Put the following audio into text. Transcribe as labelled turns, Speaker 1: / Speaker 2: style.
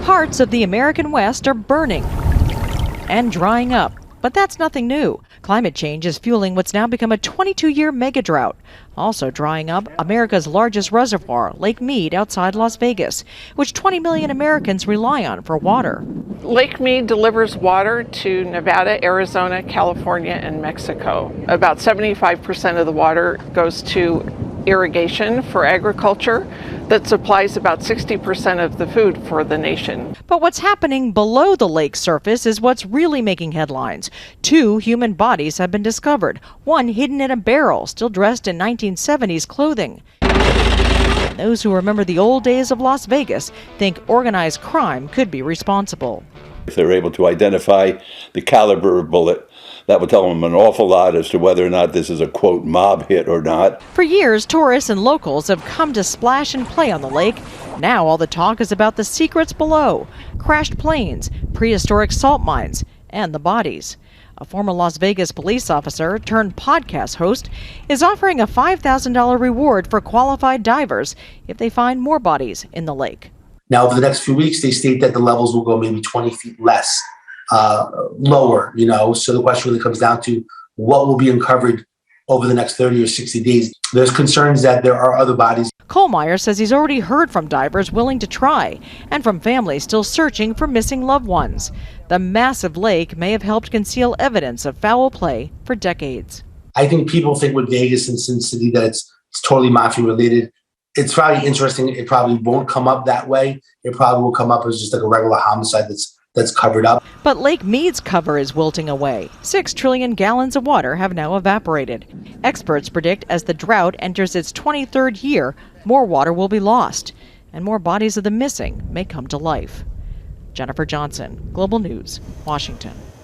Speaker 1: Parts of the American West are burning and drying up. But that's nothing new. Climate change is fueling what's now become a 22-year mega-drought. Also drying up America's largest reservoir, Lake Mead, outside Las Vegas, which 20 million Americans rely on for water.
Speaker 2: Lake Mead delivers water to Nevada, Arizona, California, and Mexico. About 75% of the water goes to irrigation for agriculture that supplies about 60% of the food for the nation.
Speaker 1: But what's happening below the lake's surface is what's really making headlines. 2 human bodies have been discovered, one hidden in a barrel, still dressed in 1970s clothing. And those who remember the old days of Las Vegas think organized crime could be responsible.
Speaker 3: If they're able to identify the caliber of bullet, that would tell them an awful lot as to whether or not this is a, quote, mob hit or not.
Speaker 1: For years, tourists and locals have come to splash and play on the lake. Now all the talk is about the secrets below: crashed planes, prehistoric salt mines, and the bodies. A former Las Vegas police officer turned podcast host is offering a $5,000 reward for qualified divers if they find more bodies in the lake.
Speaker 4: Now, over the next few weeks, they state that the levels will go maybe 20 feet less, lower, So the question really comes down to what will be uncovered over the next 30 or 60 days. There's concerns that there are other bodies.
Speaker 1: Kohlmeyer says he's already heard from divers willing to try and from families still searching for missing loved ones. The massive lake may have helped conceal evidence of foul play for decades.
Speaker 4: I think people think with Vegas and Sin City that it's totally mafia related. It's probably interesting. It probably won't come up that way. It probably will come up as just like a regular homicide that's covered up.
Speaker 1: But Lake Mead's cover is wilting away. 6 trillion gallons of water have now evaporated. Experts predict as the drought enters its 23rd year, more water will be lost, and more bodies of the missing may come to life. Jennifer Johnson, Global News, Washington.